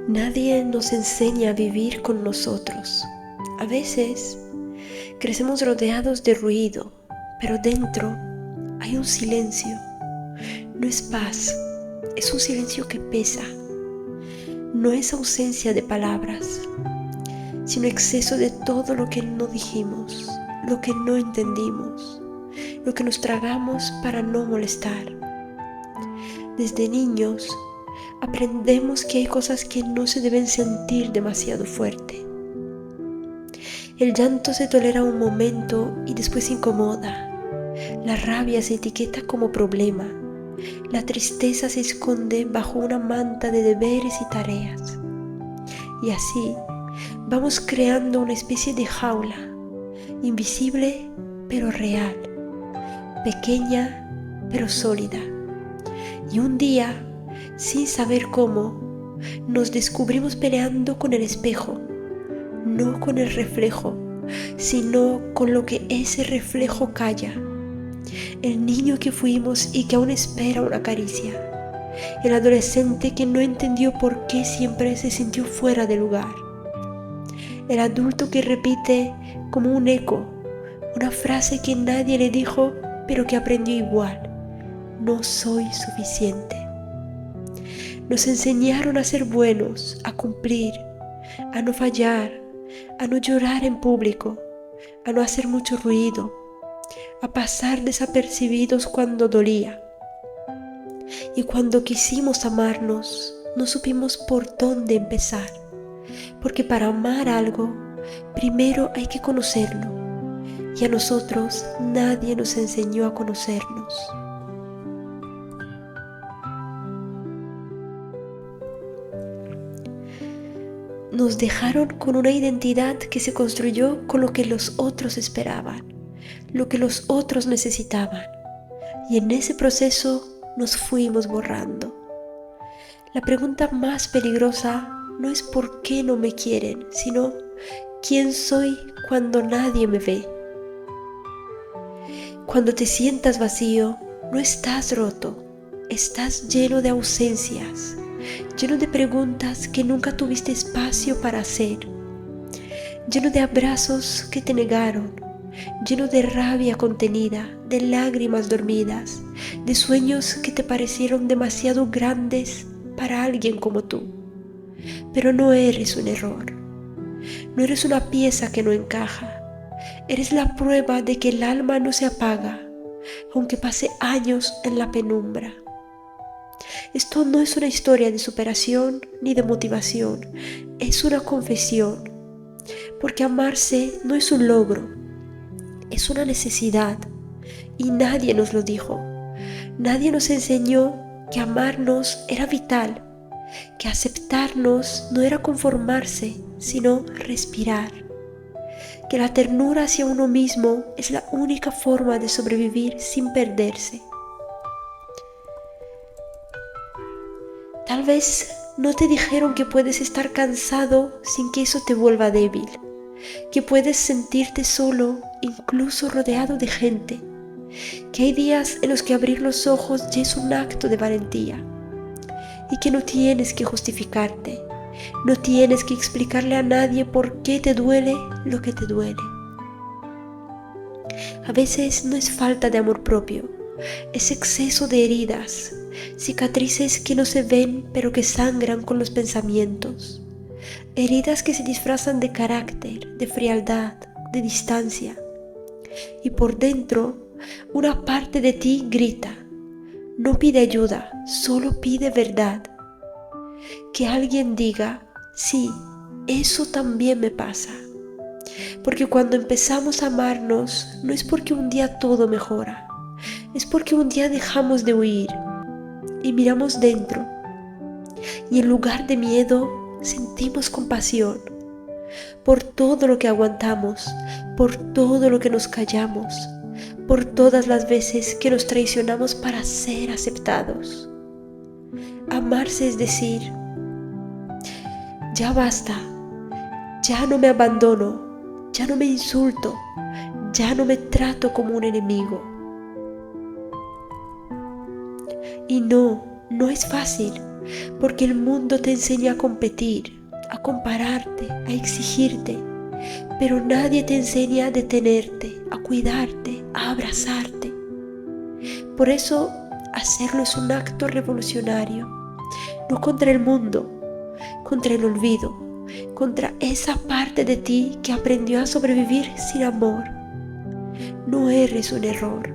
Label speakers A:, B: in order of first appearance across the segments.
A: Nadie nos enseña a vivir con nosotros. A veces crecemos rodeados de ruido, pero dentro hay un silencio. No es paz, es un silencio que pesa. No es ausencia de palabras, sino exceso de todo lo que no dijimos, lo que no entendimos, lo que nos tragamos para no molestar. Desde niños aprendemos que hay cosas que no se deben sentir demasiado fuerte. El llanto se tolera un momento y después incomoda. La rabia se etiqueta como problema. La tristeza se esconde bajo una manta de deberes y tareas. Y así vamos creando una especie de jaula, invisible pero real, pequeña pero sólida. Y un día, sin saber cómo, nos descubrimos peleando con el espejo, no con el reflejo, sino con lo que ese reflejo calla. El niño que fuimos y que aún espera una caricia. El adolescente que no entendió por qué siempre se sintió fuera de lugar. El adulto que repite como un eco una frase que nadie le dijo, pero que aprendió igual: no soy suficiente. Nos enseñaron a ser buenos, a cumplir, a no fallar, a no llorar en público, a no hacer mucho ruido, a pasar desapercibidos cuando dolía. Y cuando quisimos amarnos, no supimos por dónde empezar, porque para amar algo, primero hay que conocerlo, y a nosotros nadie nos enseñó a conocernos. Nos dejaron con una identidad que se construyó con lo que los otros esperaban, lo que los otros necesitaban, y en ese proceso nos fuimos borrando. La pregunta más peligrosa no es por qué no me quieren, sino quién soy cuando nadie me ve. Cuando te sientas vacío, no estás roto, estás lleno de ausencias, lleno de preguntas que nunca tuviste espacio para hacer, lleno de abrazos que te negaron, lleno de rabia contenida, de lágrimas dormidas, de sueños que te parecieron demasiado grandes para alguien como tú. Pero no eres un error, no eres una pieza que no encaja, eres la prueba de que el alma no se apaga, aunque pase años en la penumbra. Esto no es una historia de superación ni de motivación, es una confesión, porque amarse no es un logro, es una necesidad, y nadie nos lo dijo. Nadie nos enseñó que amarnos era vital, que aceptarnos no era conformarse, sino respirar, que la ternura hacia uno mismo es la única forma de sobrevivir sin perderse. Tal vez no te dijeron que puedes estar cansado sin que eso te vuelva débil, que puedes sentirte solo incluso rodeado de gente, que hay días en los que abrir los ojos ya es un acto de valentía y que no tienes que justificarte, no tienes que explicarle a nadie por qué te duele lo que te duele. A veces no es falta de amor propio, es exceso de heridas, cicatrices que no se ven pero que sangran con los pensamientos, heridas que se disfrazan de carácter, de frialdad, de distancia, y por dentro una parte de ti grita, no pide ayuda, solo pide verdad, que alguien diga, sí, eso también me pasa. Porque cuando empezamos a amarnos, no es porque un día todo mejora, es porque un día dejamos de huir y miramos dentro, y en lugar de miedo sentimos compasión por todo lo que aguantamos, por todo lo que nos callamos, por todas las veces que nos traicionamos para ser aceptados. Amarse es decir, ya basta, ya no me abandono, ya no me insulto, ya no me trato como un enemigo. Y no es fácil, porque el mundo te enseña a competir, a compararte, a exigirte, pero nadie te enseña a detenerte, a cuidarte, a abrazarte. Por eso, hacerlo es un acto revolucionario, no contra el mundo, contra el olvido, contra esa parte de ti que aprendió a sobrevivir sin amor. No eres un error,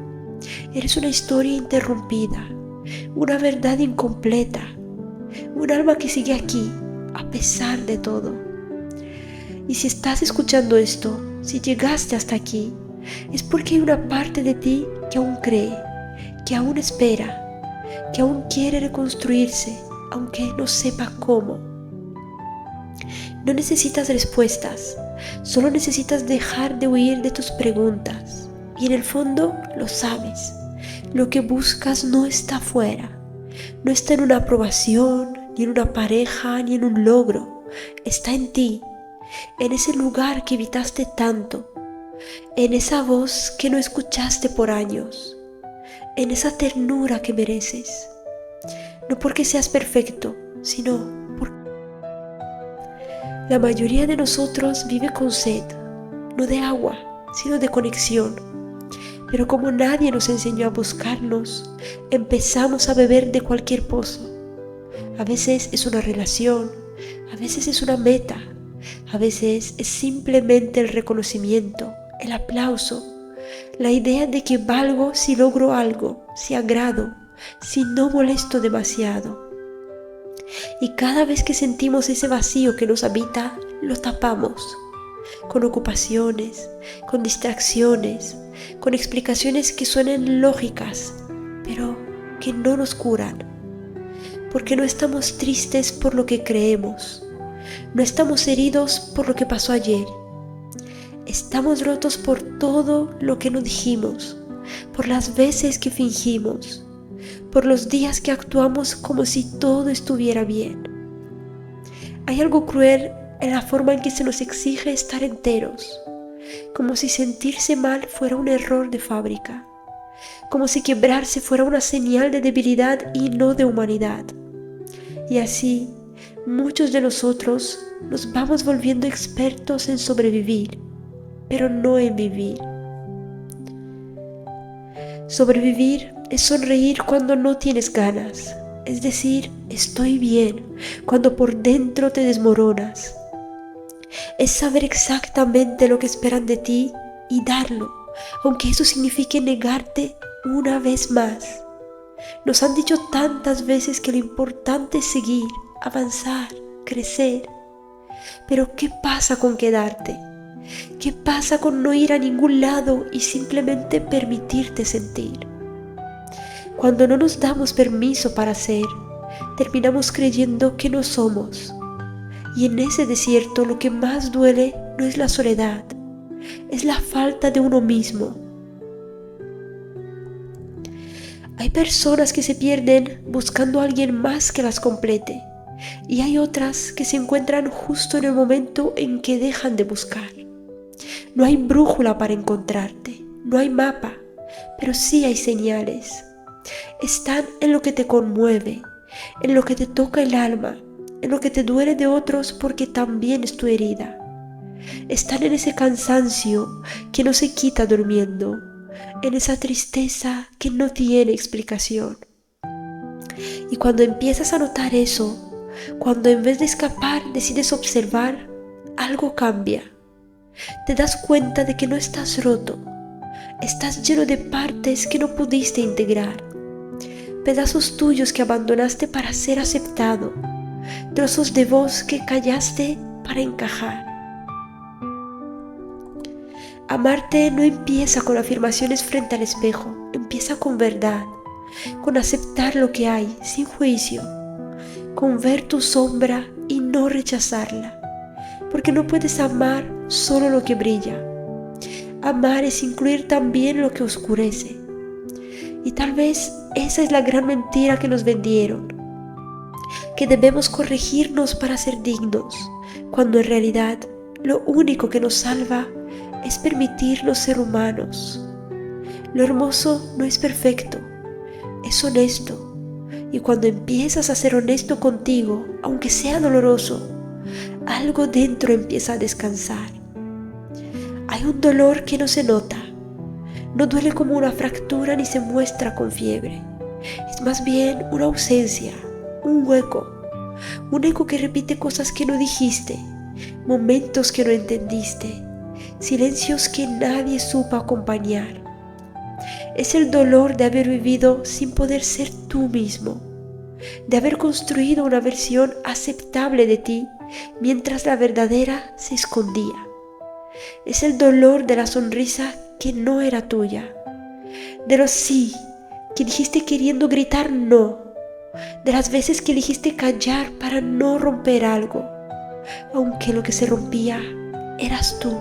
A: eres una historia interrumpida, una verdad incompleta, un alma que sigue aquí a pesar de todo. Y si estás escuchando esto, si llegaste hasta aquí, es porque hay una parte de ti que aún cree, que aún espera, que aún quiere reconstruirse, aunque no sepa cómo. No necesitas respuestas, solo necesitas dejar de huir de tus preguntas. Y en el fondo lo sabes, lo que buscas no está afuera, no está en una aprobación, ni en una pareja, ni en un logro, está en ti, en ese lugar que evitaste tanto, en esa voz que no escuchaste por años, en esa ternura que mereces, no porque seas perfecto, sino porque la mayoría de nosotros vive con sed, no de agua, sino de conexión. Pero como nadie nos enseñó a buscarnos, empezamos a beber de cualquier pozo. A veces es una relación, a veces es una meta, a veces es simplemente el reconocimiento, el aplauso, la idea de que valgo si logro algo, si agrado, si no molesto demasiado. Y cada vez que sentimos ese vacío que nos habita, lo tapamos con ocupaciones, con distracciones, con explicaciones que suenen lógicas, pero que no nos curan. Porque no estamos tristes por lo que creemos, no estamos heridos por lo que pasó ayer. Estamos rotos por todo lo que no dijimos, por las veces que fingimos, por los días que actuamos como si todo estuviera bien. Hay algo cruel en la forma en que se nos exige estar enteros, como si sentirse mal fuera un error de fábrica, como si quebrarse fuera una señal de debilidad y no de humanidad. Y así, muchos de nosotros nos vamos volviendo expertos en sobrevivir, pero no en vivir. Sobrevivir es sonreír cuando no tienes ganas, es decir, estoy bien, cuando por dentro te desmoronas. Es saber exactamente lo que esperan de ti y darlo, aunque eso signifique negarte una vez más. Nos han dicho tantas veces que lo importante es seguir, avanzar, crecer. Pero ¿qué pasa con quedarte? ¿Qué pasa con no ir a ningún lado y simplemente permitirte sentir? Cuando no nos damos permiso para ser, terminamos creyendo que no somos. Y en ese desierto lo que más duele no es la soledad, es la falta de uno mismo. Hay personas que se pierden buscando a alguien más que las complete, y hay otras que se encuentran justo en el momento en que dejan de buscar. No hay brújula para encontrarte, no hay mapa, pero sí hay señales. Están en lo que te conmueve, en lo que te toca el alma, en lo que te duele de otros porque también es tu herida. Están en ese cansancio que no se quita durmiendo, en esa tristeza que no tiene explicación. Y cuando empiezas a notar eso, cuando en vez de escapar decides observar, algo cambia. Te das cuenta de que no estás roto, estás lleno de partes que no pudiste integrar, pedazos tuyos que abandonaste para ser aceptado, trozos de voz que callaste para encajar. Amarte no empieza con afirmaciones frente al espejo, empieza con verdad, con aceptar lo que hay sin juicio, con ver tu sombra y no rechazarla, porque no puedes amar solo lo que brilla. Amar es incluir también lo que oscurece. Y tal vez esa es la gran mentira que nos vendieron, que debemos corregirnos para ser dignos, cuando en realidad lo único que nos salva es permitirnos ser humanos. Lo hermoso no es perfecto, es honesto, Y cuando empiezas a ser honesto contigo, aunque sea doloroso, algo dentro empieza a descansar. Hay un dolor que no se nota, no duele como una fractura ni se muestra con fiebre. Es más bien una ausencia, un hueco, un eco que repite cosas que no dijiste, momentos que no entendiste, silencios que nadie supo acompañar. Es el dolor de haber vivido sin poder ser tú mismo, de haber construido una versión aceptable de ti mientras la verdadera se escondía. Es el dolor de la sonrisa que no era tuya, de los sí que dijiste queriendo gritar no, de las veces que elegiste callar para no romper algo, aunque lo que se rompía eras tú.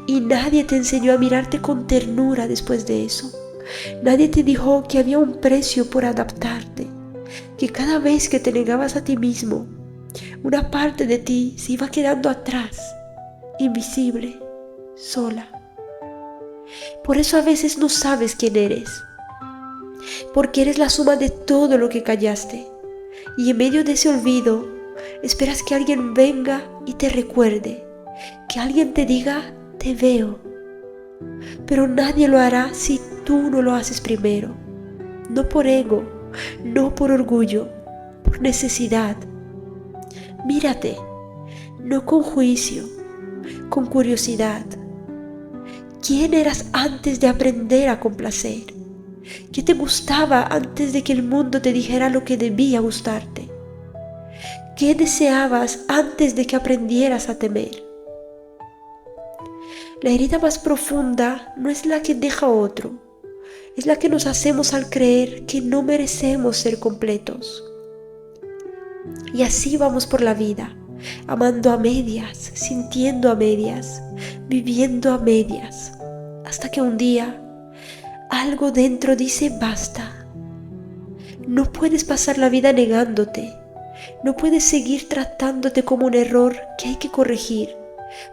A: Y nadie te enseñó a mirarte con ternura después de eso. Nadie te dijo que había un precio por adaptarte, que cada vez que te negabas a ti mismo, una parte de ti se iba quedando atrás, invisible, sola. Por eso a veces no sabes quién eres, porque eres la suma de todo lo que callaste. Y en medio de ese olvido, esperas que alguien venga y te recuerde, que alguien te diga, te veo. Pero nadie lo hará si tú no lo haces primero. No por ego, no por orgullo, por necesidad. Mírate, no con juicio, con curiosidad. ¿Quién eras antes de aprender a complacer? ¿Qué te gustaba antes de que el mundo te dijera lo que debía gustarte? ¿Qué deseabas antes de que aprendieras a temer? La herida más profunda no es la que deja otro, es la que nos hacemos al creer que no merecemos ser completos. Y así vamos por la vida, amando a medias, sintiendo a medias, viviendo a medias, hasta que un día algo dentro dice basta. No puedes pasar la vida negándote, no puedes seguir tratándote como un error que hay que corregir,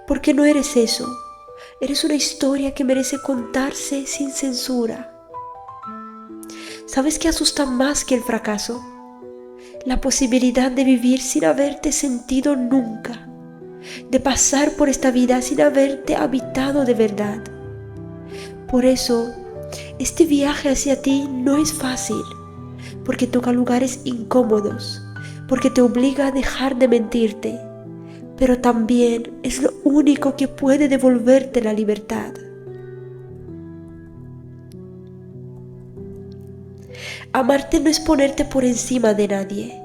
A: porque no eres eso. Eres una historia que merece contarse sin censura. ¿Sabes qué asusta más que el fracaso? La posibilidad de vivir sin haberte sentido nunca, de pasar por esta vida sin haberte habitado de verdad. Por eso, este viaje hacia ti no es fácil, porque toca lugares incómodos, porque te obliga a dejar de mentirte, pero también es lo único que puede devolverte la libertad. Amarte no es ponerte por encima de nadie,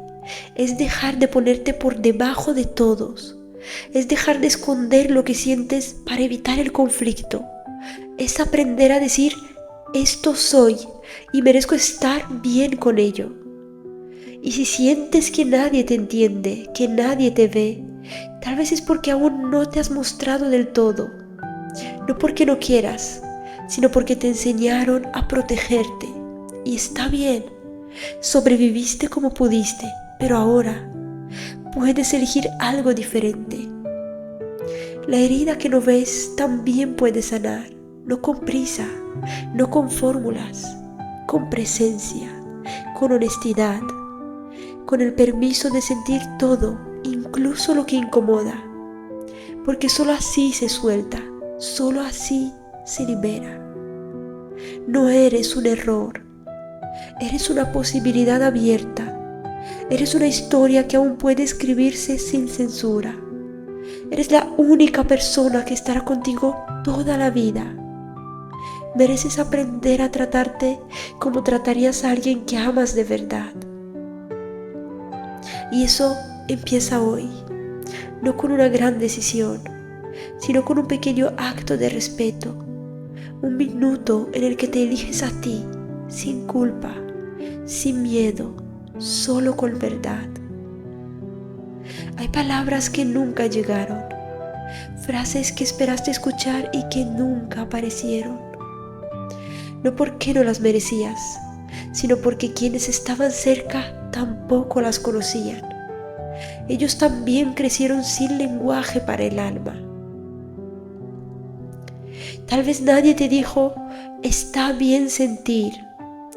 A: es dejar de ponerte por debajo de todos, es dejar de esconder lo que sientes para evitar el conflicto, es aprender a decir esto soy y merezco estar bien con ello. Y si sientes que nadie te entiende, que nadie te ve, tal vez es porque aún no te has mostrado del todo, no porque no quieras, sino porque te enseñaron a protegerte. Y está bien, sobreviviste como pudiste, pero ahora puedes elegir algo diferente. La herida que no ves también puede sanar, no con prisa, no con fórmulas, con presencia, con honestidad, con el permiso de sentir todo, incluso lo que incomoda, porque solo así se suelta, solo así se libera. No eres un error, eres una posibilidad abierta, eres una historia que aún puede escribirse sin censura. Eres la única persona que estará contigo toda la vida. Mereces aprender a tratarte como tratarías a alguien que amas de verdad. Y eso empieza hoy, no con una gran decisión, sino con un pequeño acto de respeto, un minuto en el que te eliges a ti, sin culpa, sin miedo, solo con verdad. Hay palabras que nunca llegaron, frases que esperaste escuchar y que nunca aparecieron. No porque no las merecías, sino porque quienes estaban cerca tampoco las conocían. Ellos también crecieron sin lenguaje para el alma. Tal vez nadie te dijo, está bien sentir,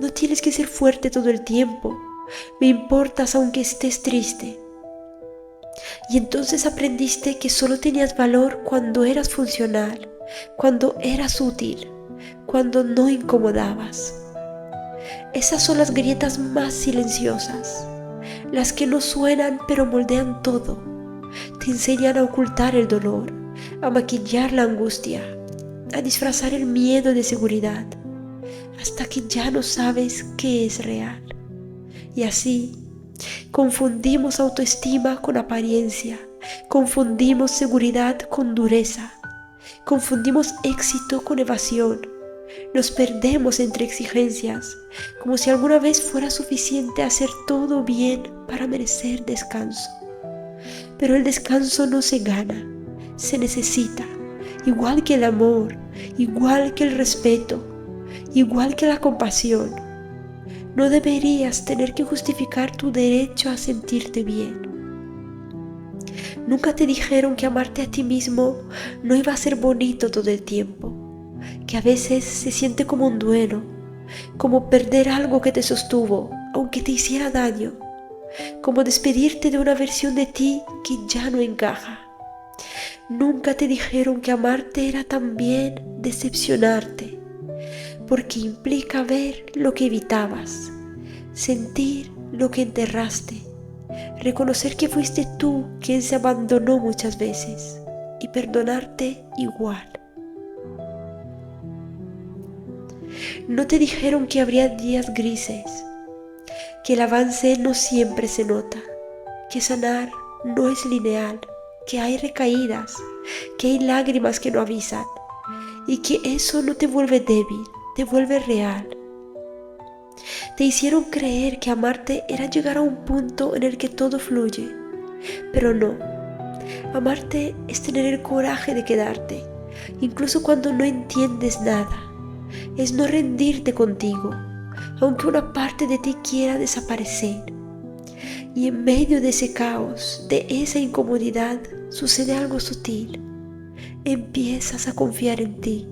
A: No tienes que ser fuerte todo el tiempo. Me importas aunque estés triste. Y entonces aprendiste que solo tenías valor cuando eras funcional, cuando eras útil, cuando no incomodabas. Esas son las grietas más silenciosas, las que no suenan pero moldean todo. Te enseñan a ocultar el dolor, a maquillar la angustia, a disfrazar el miedo de seguridad, hasta que ya no sabes qué es real. Y así, confundimos autoestima con apariencia, confundimos seguridad con dureza, confundimos éxito con evasión, nos perdemos entre exigencias, como si alguna vez fuera suficiente hacer todo bien para merecer descanso. Pero el descanso no se gana, se necesita, igual que el amor, igual que el respeto, igual que la compasión. No deberías tener que justificar tu derecho a sentirte bien. Nunca te dijeron que amarte a ti mismo no iba a ser bonito todo el tiempo, que a veces se siente como un duelo, como perder algo que te sostuvo, aunque te hiciera daño, como despedirte de una versión de ti que ya no encaja. Nunca te dijeron que amarte era también decepcionarte, porque implica ver lo que evitabas, sentir lo que enterraste, reconocer que fuiste tú quien se abandonó muchas veces y perdonarte igual. No te dijeron que habría días grises, que el avance no siempre se nota, que sanar no es lineal, que hay recaídas, que hay lágrimas que no avisan y que eso no te vuelve débil, te vuelve real. Te hicieron creer que amarte era llegar a un punto en el que todo fluye, pero no. Amarte es tener el coraje de quedarte, incluso cuando no entiendes nada. Es no rendirte contigo, aunque una parte de ti quiera desaparecer. Y en medio de ese caos, de esa incomodidad, sucede algo sutil. Empiezas a confiar en ti.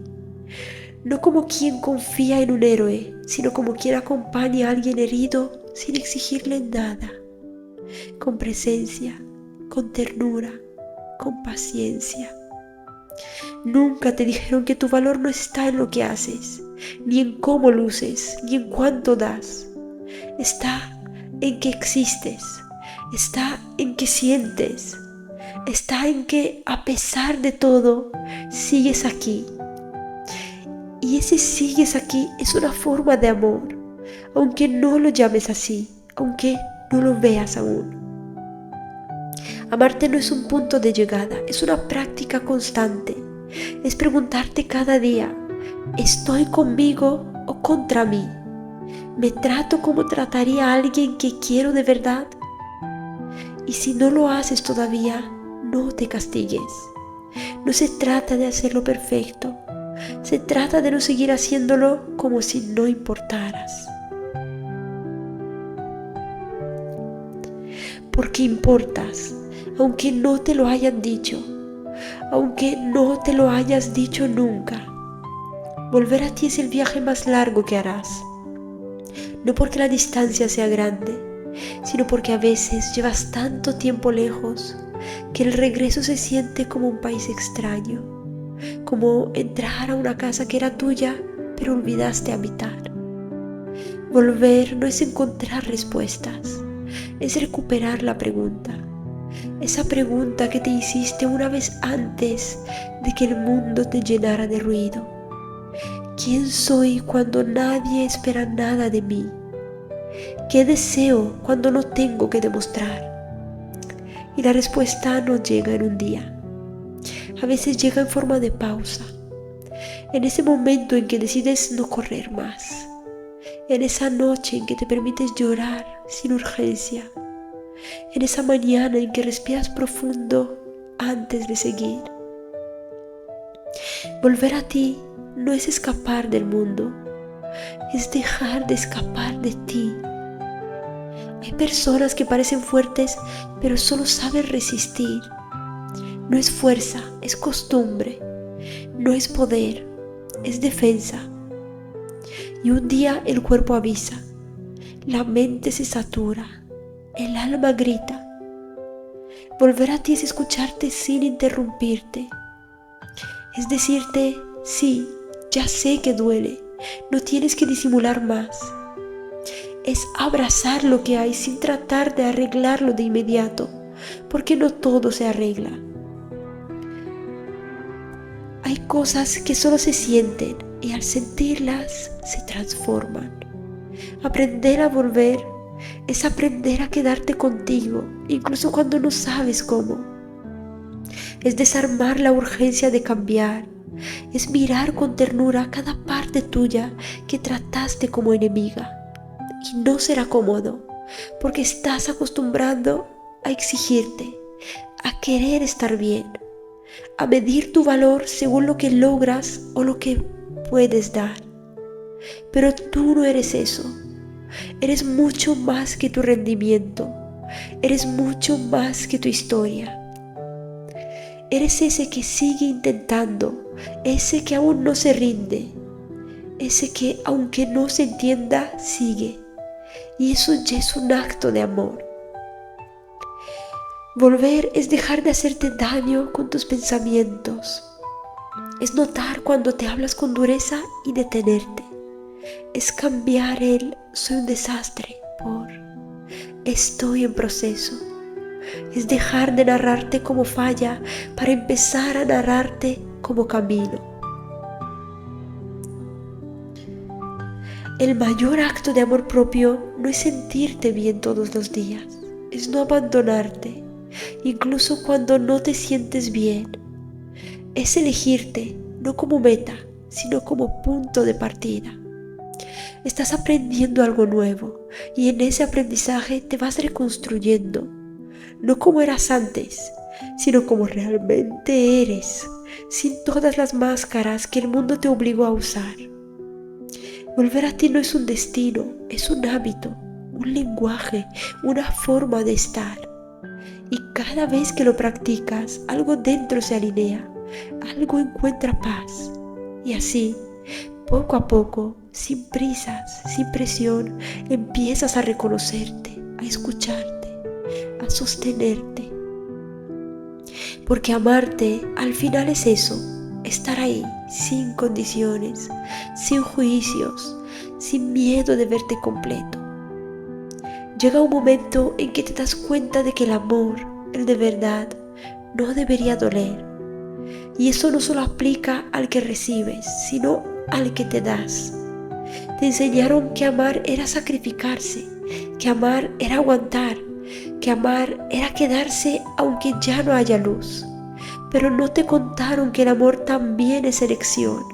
A: No como quien confía en un héroe, sino como quien acompaña a alguien herido sin exigirle nada. Con presencia, con ternura, con paciencia. Nunca te dijeron que tu valor no está en lo que haces, ni en cómo luces, ni en cuánto das. Está en que existes, está en que sientes, está en que a pesar de todo sigues aquí. Y ese sigues aquí es una forma de amor, aunque no lo llames así, aunque no lo veas aún. Amarte no es un punto de llegada, es una práctica constante. Es preguntarte cada día, ¿estoy conmigo o contra mí? ¿Me trato como trataría a alguien que quiero de verdad? Y si no lo haces todavía, no te castigues. No se trata de hacerlo perfecto. Se trata de no seguir haciéndolo como si no importaras. Porque importas, aunque no te lo hayan dicho, aunque no te lo hayas dicho nunca. Volver a ti es el viaje más largo que harás. No porque la distancia sea grande, sino porque a veces llevas tanto tiempo lejos que el regreso se siente como un país extraño, como entrar a una casa que era tuya, pero olvidaste habitar. Volver no es encontrar respuestas, es recuperar la pregunta. Esa pregunta que te hiciste una vez antes de que el mundo te llenara de ruido. ¿Quién soy cuando nadie espera nada de mí? ¿Qué deseo cuando no tengo que demostrar? Y la respuesta no llega en un día. A veces llega en forma de pausa. En ese momento en que decides no correr más. En esa noche en que te permites llorar sin urgencia. En esa mañana en que respiras profundo antes de seguir. Volver a ti no es escapar del mundo, es dejar de escapar de ti. Hay personas que parecen fuertes, pero solo saben resistir. No es fuerza, es costumbre. No es poder, es defensa. Y un día el cuerpo avisa, la mente se satura, el alma grita. Volver a ti es escucharte sin interrumpirte. Es decirte, sí, ya sé que duele, no tienes que disimular más. Es abrazar lo que hay sin tratar de arreglarlo de inmediato, porque no todo se arregla. Hay cosas que solo se sienten y al sentirlas se transforman. Aprender a volver es aprender a quedarte contigo, incluso cuando no sabes cómo. Es desarmar la urgencia de cambiar. Es mirar con ternura cada parte tuya que trataste como enemiga. Y no será cómodo, porque estás acostumbrado a exigirte, a querer estar bien, a medir tu valor según lo que logras o lo que puedes dar. Pero tú no eres eso. Eres mucho más que tu rendimiento. Eres mucho más que tu historia. Eres ese que sigue intentando, ese que aún no se rinde, ese que aunque no se entienda, sigue. Y eso ya es un acto de amor. Volver es dejar de hacerte daño con tus pensamientos. Es notar cuando te hablas con dureza y detenerte. Es cambiar el soy un desastre por estoy en proceso. Es dejar de narrarte como falla para empezar a narrarte como camino. El mayor acto de amor propio no es sentirte bien todos los días, es no abandonarte, incluso cuando no te sientes bien. Es elegirte no como meta, sino como punto de partida. Estás aprendiendo algo nuevo y en ese aprendizaje te vas reconstruyendo, no como eras antes, sino como realmente eres, sin todas las máscaras que el mundo te obligó a usar. Volver a ti no es un destino, es un hábito, un lenguaje, una forma de estar. Y cada vez que lo practicas, algo dentro se alinea, algo encuentra paz. Y así, poco a poco, sin prisas, sin presión, empiezas a reconocerte, a escucharte, a sostenerte. Porque amarte al final es eso, estar ahí, sin condiciones, sin juicios, sin miedo de verte completo. Llega un momento en que te das cuenta de que el amor, el de verdad, no debería doler. Y eso no solo aplica al que recibes, sino al que te das. Te enseñaron que amar era sacrificarse, que amar era aguantar, que amar era quedarse aunque ya no haya luz. Pero no te contaron que el amor también es elección,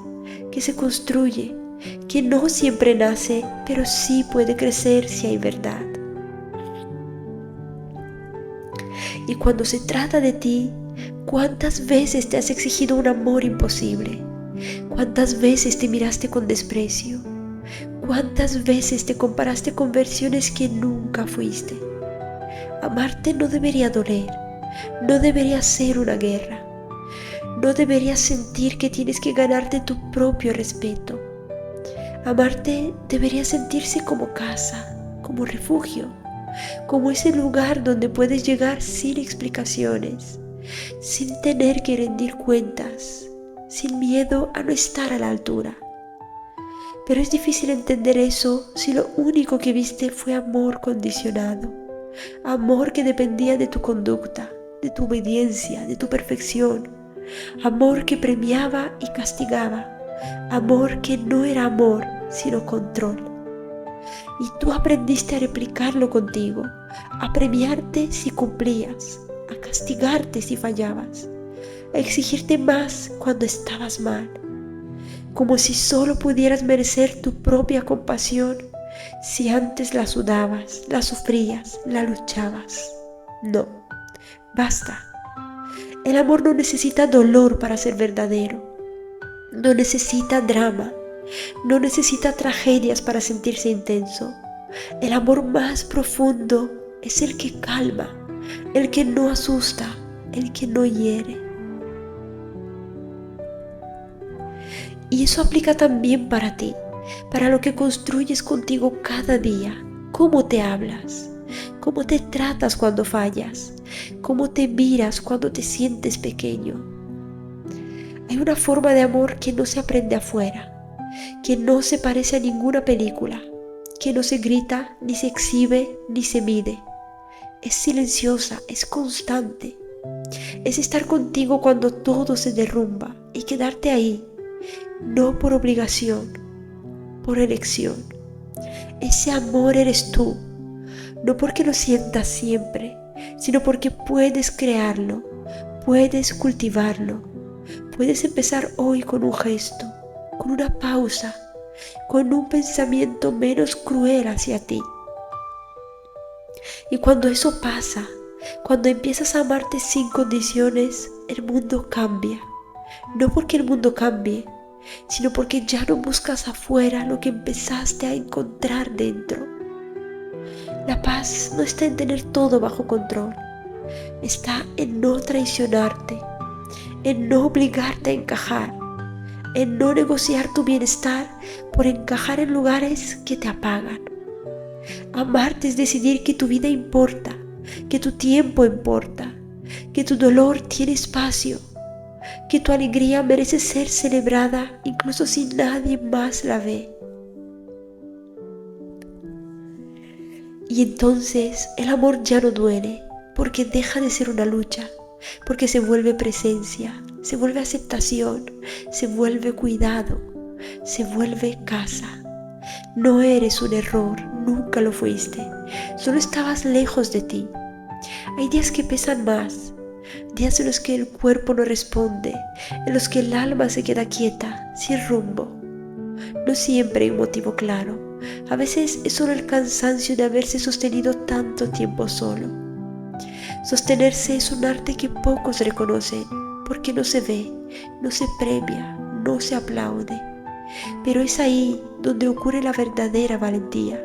A: que se construye, que no siempre nace, pero sí puede crecer si hay verdad. Y cuando se trata de ti, ¿cuántas veces te has exigido un amor imposible? ¿Cuántas veces te miraste con desprecio? ¿Cuántas veces te comparaste con versiones que nunca fuiste? Amarte no debería doler, no debería ser una guerra. No deberías sentir que tienes que ganarte tu propio respeto. Amarte debería sentirse como casa, como refugio, como ese lugar donde puedes llegar sin explicaciones, sin tener que rendir cuentas, sin miedo a no estar a la altura. Pero es difícil entender eso si lo único que viste fue amor condicionado, amor que dependía de tu conducta, de tu obediencia, de tu perfección, amor que premiaba y castigaba, amor que no era amor, sino control. Y tú aprendiste a replicarlo contigo, a premiarte si cumplías, a castigarte si fallabas, a exigirte más cuando estabas mal, como si solo pudieras merecer tu propia compasión si antes la sudabas, la sufrías, la luchabas. No, basta. El amor no necesita dolor para ser verdadero, no necesita drama, no necesita tragedias para sentirse intenso. El amor más profundo es el que calma, el que no asusta, el que no hiere. Y eso aplica también para ti. para lo que construyes contigo cada día. Cómo te hablas, cómo te tratas cuando fallas, cómo te miras cuando te sientes pequeño. Hay una forma de amor que no se aprende afuera, que no se parece a ninguna película, que no se grita, ni se exhibe, ni se mide. Es silenciosa, es constante. Es estar contigo cuando todo se derrumba y quedarte ahí, no por obligación, por elección. Ese amor eres tú, no porque lo sientas siempre, sino porque puedes crearlo, puedes cultivarlo. Puedes empezar hoy con un gesto, con una pausa, con un pensamiento menos cruel hacia ti. Y cuando eso pasa, cuando empiezas a amarte sin condiciones, el mundo cambia. No porque el mundo cambie, sino porque ya no buscas afuera lo que empezaste a encontrar dentro. La paz no está en tener todo bajo control, está en no traicionarte, en no obligarte a encajar, en no negociar tu bienestar por encajar en lugares que te apagan. Amarte es decidir que tu vida importa, que tu tiempo importa, que tu dolor tiene espacio, que tu alegría merece ser celebrada incluso si nadie más la ve. Y entonces el amor ya no duele, porque deja de ser una lucha, porque se vuelve presencia, se vuelve aceptación, se vuelve cuidado, se vuelve casa. No eres un error, nunca lo fuiste, solo estabas lejos de ti. Hay días que pesan más, días en los que el cuerpo no responde, en los que el alma se queda quieta, sin rumbo. No siempre hay un motivo claro, a veces es solo el cansancio de haberse sostenido tanto tiempo solo. Sostenerse es un arte que pocos reconocen, porque no se ve, no se premia, no se aplaude. Pero es ahí donde ocurre la verdadera valentía,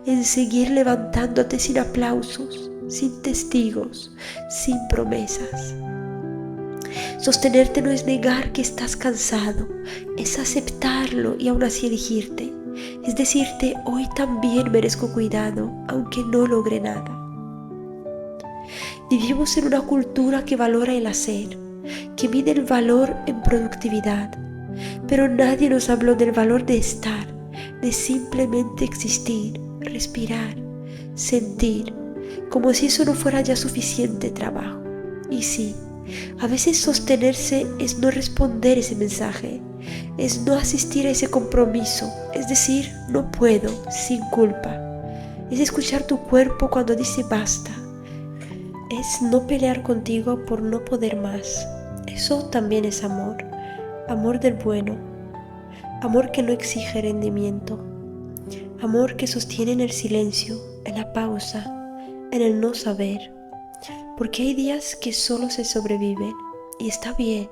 A: en seguir levantándote sin aplausos, sin testigos, sin promesas. Sostenerte no es negar que estás cansado, es aceptarlo y aún así elegirte. Es decirte, hoy también merezco cuidado, aunque no logre nada. Vivimos en una cultura que valora el hacer, que mide el valor en productividad, pero nadie nos habló del valor de estar, de simplemente existir, respirar, sentir, como si eso no fuera ya suficiente trabajo. Y sí, a veces sostenerse es no responder ese mensaje, es no asistir a ese compromiso, es decir, no puedo, sin culpa. Es escuchar tu cuerpo cuando dice basta. Es no pelear contigo por no poder más. Eso también es amor, amor del bueno, amor que no exige rendimiento, amor que sostiene en el silencio, en la pausa, en el no saber. Porque hay días que solo se sobreviven y está bien,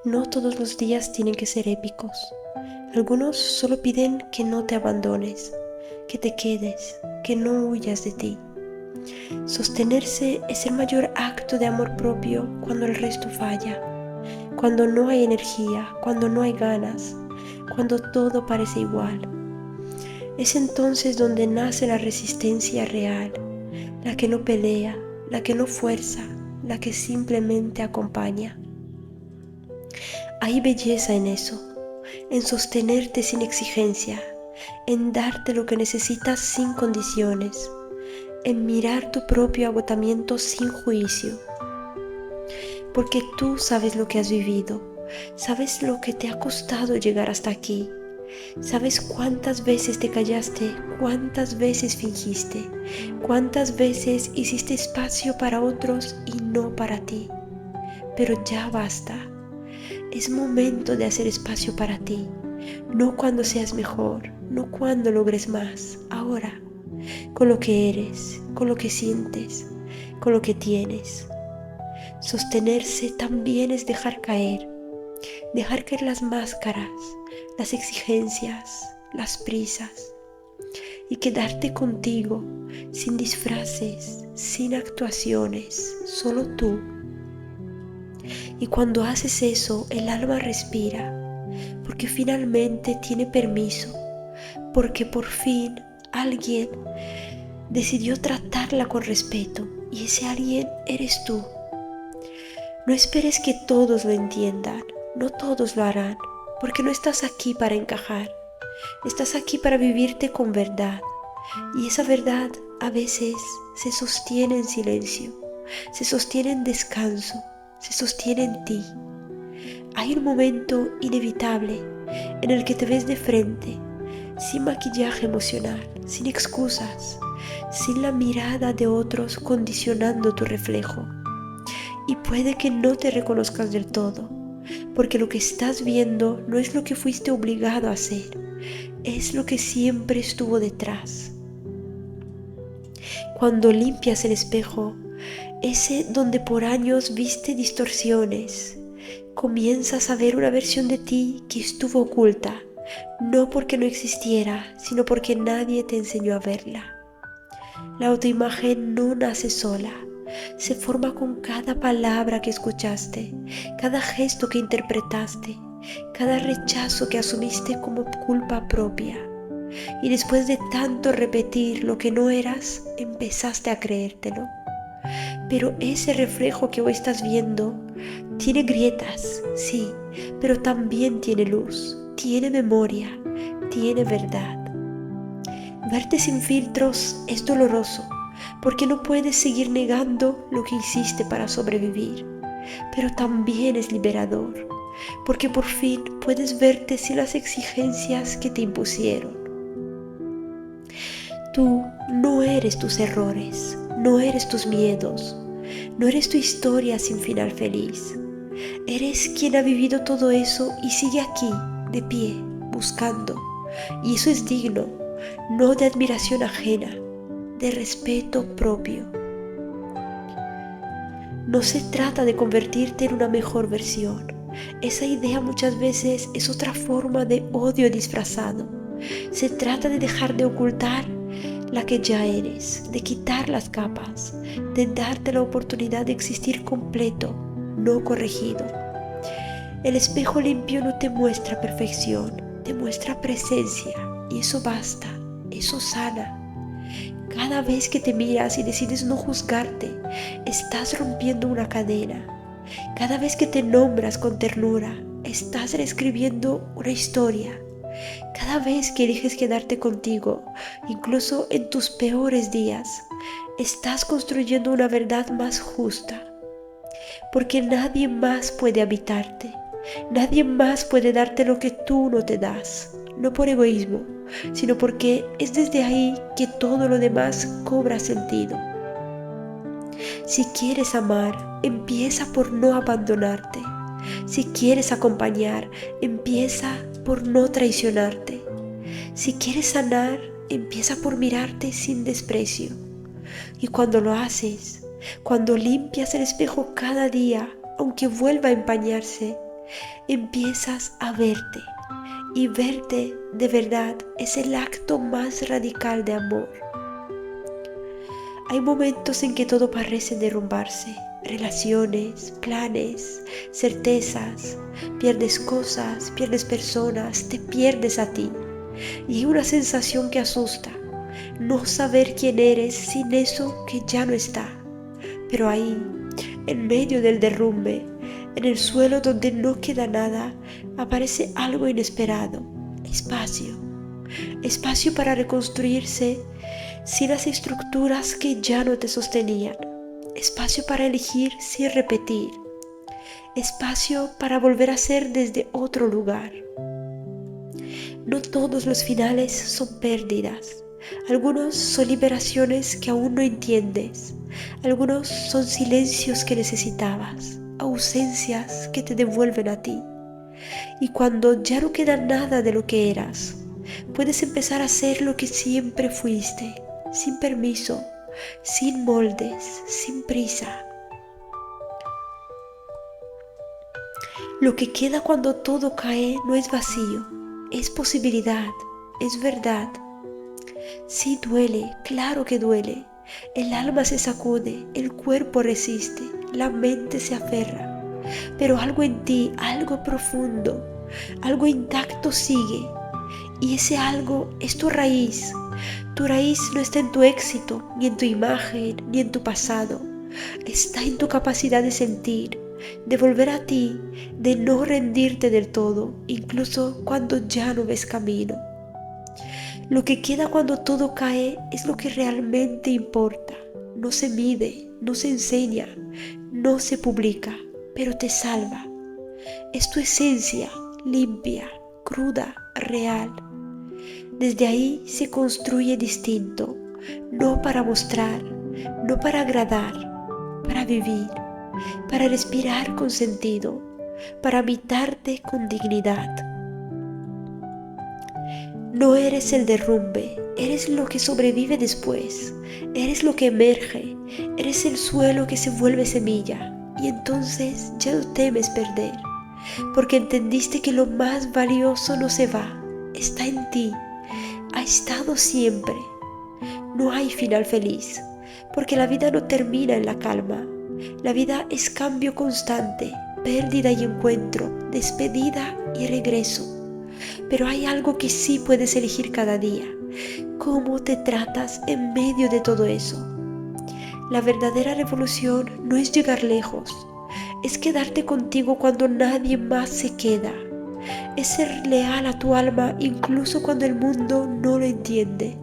A: no todos los días tienen que ser épicos. Algunos solo piden que no te abandones, que te quedes, que no huyas de ti. Sostenerse es el mayor acto de amor propio cuando el resto falla, cuando no hay energía, cuando no hay ganas, cuando todo parece igual. Es entonces donde nace la resistencia real, la que no pelea, la que no fuerza, la que simplemente acompaña. Hay belleza en eso, en sostenerte sin exigencia, en darte lo que necesitas sin condiciones, en mirar tu propio agotamiento sin juicio. Porque tú sabes lo que has vivido, sabes lo que te ha costado llegar hasta aquí. ¿Sabes cuántas veces te callaste? ¿Cuántas veces fingiste? ¿Cuántas veces hiciste espacio para otros y no para ti? Pero ya basta. Es momento de hacer espacio para ti. No cuando seas mejor, no cuando logres más. Ahora, con lo que eres, con lo que sientes, con lo que tienes. Sostenerse también es dejar caer las máscaras, las exigencias, las prisas, y quedarte contigo, sin disfraces, sin actuaciones, solo tú. Y cuando haces eso, el alma respira, porque finalmente tiene permiso, porque por fin alguien decidió tratarla con respeto y ese alguien eres tú. No esperes que todos lo entiendan, no todos lo harán, porque no estás aquí para encajar, estás aquí para vivirte con verdad. Y esa verdad a veces se sostiene en silencio, se sostiene en descanso, se sostiene en ti. Hay un momento inevitable en el que te ves de frente, sin maquillaje emocional, sin excusas, sin la mirada de otros condicionando tu reflejo. Y puede que no te reconozcas del todo, porque lo que estás viendo no es lo que fuiste obligado a hacer, es lo que siempre estuvo detrás. Cuando limpias el espejo, ese donde por años viste distorsiones, comienzas a ver una versión de ti que estuvo oculta, no porque no existiera, sino porque nadie te enseñó a verla. La autoimagen no nace sola, se forma con cada palabra que escuchaste, cada gesto que interpretaste, cada rechazo que asumiste como culpa propia. Y después de tanto repetir lo que no eras, empezaste a creértelo. Pero ese reflejo que hoy estás viendo tiene grietas, sí, pero también tiene luz, tiene memoria, tiene verdad. Verte sin filtros es doloroso, porque no puedes seguir negando lo que hiciste para sobrevivir, pero también es liberador, porque por fin puedes verte sin las exigencias que te impusieron. Tú no eres tus errores, no eres tus miedos, no eres tu historia sin final feliz. Eres quien ha vivido todo eso y sigue aquí, de pie, buscando. Y eso es digno, no de admiración ajena, de respeto propio. No se trata de convertirte en una mejor versión. Esa idea muchas veces es otra forma de odio disfrazado. Se trata de dejar de ocultar la que ya eres, de quitar las capas, de darte la oportunidad de existir completo, no corregido. El espejo limpio no te muestra perfección, te muestra presencia y eso basta, eso sana. Cada vez que te miras y decides no juzgarte, estás rompiendo una cadena. Cada vez que te nombras con ternura, estás reescribiendo una historia. Cada vez que eliges quedarte contigo, incluso en tus peores días, estás construyendo una verdad más justa. Porque nadie más puede habitarte, nadie más puede darte lo que tú no te das, no por egoísmo, sino porque es desde ahí que todo lo demás cobra sentido. Si quieres amar, empieza por no abandonarte. Si quieres acompañar, empieza por no traicionarte. Si quieres sanar, empieza por mirarte sin desprecio. Y cuando lo haces, cuando limpias el espejo cada día, aunque vuelva a empañarse, empiezas a verte. Y verte de verdad es el acto más radical de amor. Hay momentos en que todo parece derrumbarse. Relaciones, planes, certezas, pierdes cosas, pierdes personas, te pierdes a ti. Y hay una sensación que asusta, no saber quién eres sin eso que ya no está. Pero ahí, en medio del derrumbe, en el suelo donde no queda nada, aparece algo inesperado, espacio. Espacio para reconstruirse sin las estructuras que ya no te sostenían. Espacio para elegir sin repetir. Espacio para volver a ser desde otro lugar. No todos los finales son pérdidas. Algunos son liberaciones que aún no entiendes. Algunos son silencios que necesitabas, ausencias que te devuelven a ti. Y cuando ya no queda nada de lo que eras, puedes empezar a ser lo que siempre fuiste, sin permiso, sin moldes, sin prisa. Lo que queda cuando todo cae no es vacío, es posibilidad, es verdad. Sí duele, claro que duele. El alma se sacude, el cuerpo resiste, la mente se aferra. Pero algo en ti, algo profundo, algo intacto sigue. Y ese algo es tu raíz. Tu raíz no está en tu éxito, ni en tu imagen, ni en tu pasado. Está en tu capacidad de sentir, de volver a ti, de no rendirte del todo, incluso cuando ya no ves camino. Lo que queda cuando todo cae es lo que realmente importa. No se mide, no se enseña, no se publica, pero te salva. Es tu esencia, limpia, cruda, real. Desde ahí se construye distinto, no para mostrar, no para agradar, para vivir, para respirar con sentido, para habitarte con dignidad. No eres el derrumbe, eres lo que sobrevive después, eres lo que emerge, eres el suelo que se vuelve semilla, y entonces ya no temes perder, porque entendiste que lo más valioso no se va, está en ti, ha estado siempre. No hay final feliz, porque la vida no termina en la calma. La vida es cambio constante, pérdida y encuentro, despedida y regreso. Pero hay algo que sí puedes elegir cada día: cómo te tratas en medio de todo eso. La verdadera revolución no es llegar lejos, es quedarte contigo cuando nadie más se queda. Es ser leal a tu alma incluso cuando el mundo no lo entiende.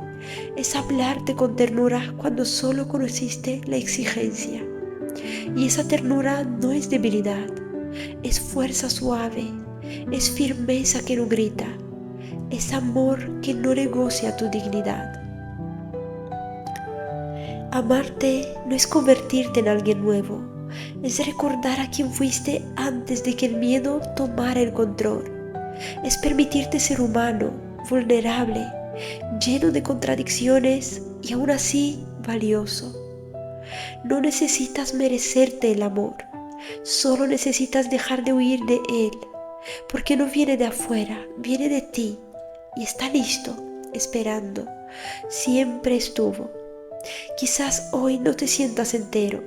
A: Es hablarte con ternura cuando solo conociste la exigencia. Y esa ternura no es debilidad, es fuerza suave, es firmeza que no grita, es amor que no negocia tu dignidad. Amarte no es convertirte en alguien nuevo, es recordar a quien fuiste antes de que el miedo tomara el control. Es permitirte ser humano, vulnerable, lleno de contradicciones y aún así valioso. No necesitas merecerte el amor, solo necesitas dejar de huir de él, porque no viene de afuera, viene de ti y está listo, esperando. Siempre estuvo. Quizás hoy no te sientas entero,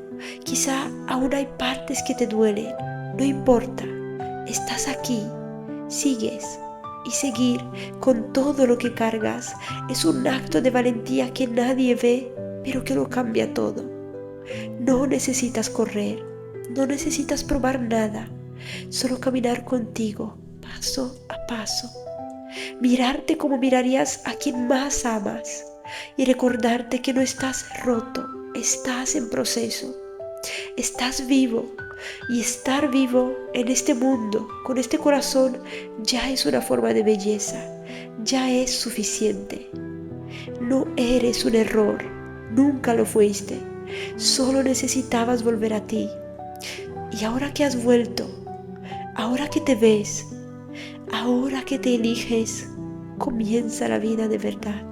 A: quizá aún hay partes que te duelen, no importa, estás aquí, sigues. Y seguir con todo lo que cargas es un acto de valentía que nadie ve, pero que lo cambia todo. No necesitas correr, no necesitas probar nada, solo caminar contigo, paso a paso. Mirarte como mirarías a quien más amas y recordarte que no estás roto, estás en proceso, estás vivo. Y estar vivo en este mundo, con este corazón, ya es una forma de belleza, ya es suficiente. No eres un error, nunca lo fuiste, solo necesitabas volver a ti. Y ahora que has vuelto, ahora que te ves, ahora que te eliges, comienza la vida de verdad.